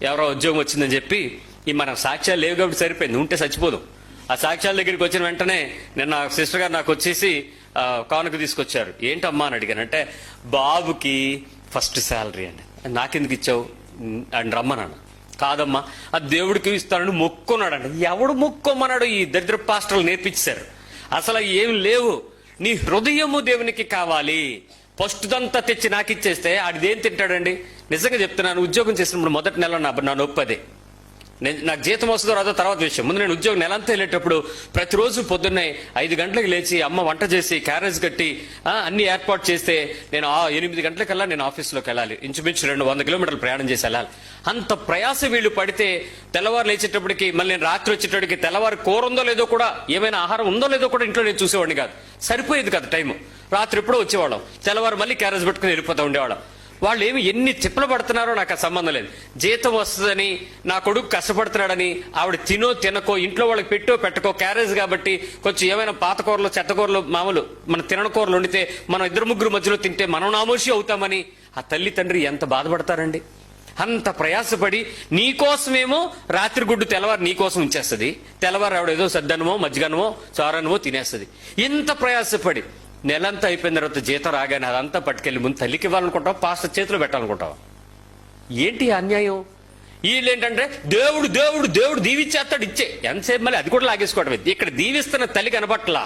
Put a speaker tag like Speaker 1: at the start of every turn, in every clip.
Speaker 1: ఎవరో ఉద్యోగం వచ్చిందని చెప్పి ఈ మన సాక్ష్యాలు లేవు కాబట్టి సరిపోయింది, ఉంటే చచ్చిపోదు. ఆ సాక్ష్యాల దగ్గరికి వచ్చిన వెంటనే నిన్న సిస్టర్ గారు నాకు వచ్చేసి కానుక తీసుకొచ్చారు. ఏంటమ్మా అని అడిగానంటే, బాబుకి ఫస్ట్ శాలరీ అండి. నాకెందుకు ఇచ్చావు అని రమ్మన్నాను. కాదమ్మా అది దేవుడికి ఇస్తానని మొక్కున్నాడండి. ఎవడు మొక్కోమన్నాడు? ఈ దరిద్ర పాస్టర్లు నేర్పించారు. అసలు ఏం లేవు. నీ హృదయము దేవునికి కావాలి. ఫస్ట్ దంతా తెచ్చి నాకు ఇచ్చేస్తే ఆడిదేం తింటాడండి? నిజంగా చెప్తున్నాను, ఉద్యోగం చేసినప్పుడు మొదటి నెల నా నొప్పి అదే. నాకు జీతం వస్తుందో రాదో తర్వాత విషయం. ముందు నేను ఉద్యోగం నెలంతా వెళ్ళేటప్పుడు ప్రతిరోజు పొద్దున్నే 5 గంటలకు లేచి అమ్మ వంట చేసి క్యారేజ్ కట్టి అన్ని ఏర్పాటు చేస్తే నేను 8 గంటలకల్లా నేను ఆఫీస్లోకి వెళ్ళాలి. ఇంచుమించు 200 కిలోమీటర్లు ప్రయాణం చేసి వెళ్ళాలి. అంత ప్రయాస వీళ్ళు పడితే తెల్లవారు లేచేటప్పటికి మళ్ళీ నేను రాత్రి వచ్చేటప్పటికి తెల్లవారు కూర ఉందో లేదో కూడా, ఏమైనా ఆహారం ఉందో లేదో కూడా ఇంట్లో నేను చూసేవాడిని కాదు. సరిపోయేది కదా టైము. రాత్రి ఎప్పుడో వచ్చేవాళ్ళం, తెల్లవారు మళ్ళీ క్యారేజ్ పెట్టుకుని వెళ్ళిపోతూ ఉండేవాళ్ళం. వాళ్ళు ఏమి ఎన్ని తిప్పలు పడుతున్నారో నాకు ఆ సంబంధం లేదు. జీతం వస్తుందని, నా కొడుకు కష్టపడుతున్నాడని ఆవిడ తినో తినకో, ఇంట్లో వాళ్ళకి పెట్టో పెట్టకో, క్యారేజ్ కాబట్టి కొంచెం ఏమైనా పాత కూరలు చెత్తకూరలు మామూలు మన తినని కూరలు వండితే మనం 2-3 మధ్యలో తింటే మనం నామోషి అవుతామని ఆ తల్లి తండ్రి ఎంత బాధపడతారండి. అంత ప్రయాసపడి నీకోసమేమో రాత్రి గుడ్డు తెల్లవారు నీకోసం ఉంచేస్తుంది, తెల్లవారు ఆవిడ ఏదో సద్దనమో మజ్జిగనమో చారనమో తినేస్తుంది. ఇంత ప్రయాసపడి నెలంతా అయిపోయిన తర్వాత జీతం రాగానే అదంతా పట్టుకెళ్ళి ముందు తల్లికి ఇవ్వాలనుకుంటావా, పాస్టర్ చేతిలో పెట్టాలనుకుంటావా? ఏంటి అన్యాయం? వీళ్ళేంటంటే దేవుడు దేవుడు దేవుడు దీవిచ్చేస్తాడు, ఇచ్చే ఎంతసేపు మళ్ళీ అది కూడా లాగేసుకోవడం. ఇక్కడ దీవిస్తున్న తల్లి కనపట్లా,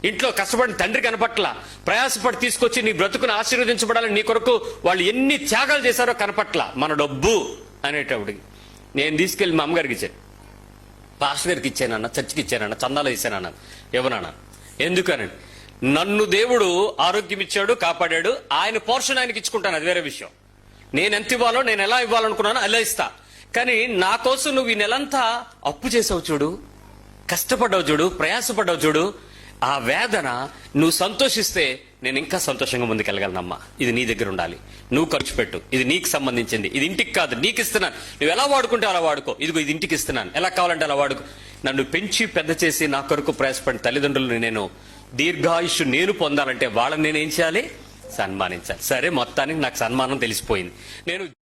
Speaker 1: ఇంట్లో కష్టపడిన తండ్రి కనపట్లా, ప్రయాసపడి తీసుకొచ్చి నీ బ్రతుకును ఆశీర్వదించబడాలని నీ కొరకు వాళ్ళు ఎన్ని త్యాగాలు చేశారో కనపట్లా. మన డబ్బు అనేటప్పటికి నేను తీసుకెళ్లి మా అమ్మగారికి ఇచ్చాను, పాస్టర్ గారికి ఇచ్చానన్న, చర్చికి ఇచ్చానన్న, చందాలు ఇచ్చానన్న. ఇవ్వనన్నా. ఎందుకనండి? నన్ను దేవుడు ఆరోగ్యం ఇచ్చాడు, కాపాడాడు. ఆయన పోర్షన్ ఆయనకి ఇచ్చుకుంటాను, అది వేరే విషయం. నేను ఎంత ఇవ్వాలో, నేను ఎలా ఇవ్వాలనుకున్నానో అలా ఇస్తా. కానీ నా కోసం నువ్వు ఈ నెలంతా అప్పు చేసావు చూడు, కష్టపడ్డావు చూడు, ప్రయాసపడ్డావు చూడు, ఆ వేదన నువ్వు సంతోషిస్తే నేను ఇంకా సంతోషంగా ముందుకెళ్ళగలనమ్మా. ఇది నీ దగ్గర ఉండాలి, నువ్వు ఖర్చు పెట్టు, ఇది నీకు సంబంధించింది, ఇది ఇంటికి కాదు నీకు ఇస్తున్నాను, నువ్వు ఎలా వాడుకుంటే అలా వాడుకో, ఇదిగో ఇది ఇంటికి ఇస్తున్నాను, ఎలా కావాలంటే అలా వాడుకో. నన్ను పెంచి పెద్ద చేసి నా కొరకు ప్రయాసపడిన తల్లిదండ్రులను నేను దీర్ఘాయుష్ నేను పొందాలంటే వాళ్ళని నేనేం చేయాలి? సన్మానించాలి. సరే, మొత్తానికి నాకు సన్మానం తెలిసిపోయింది. నేను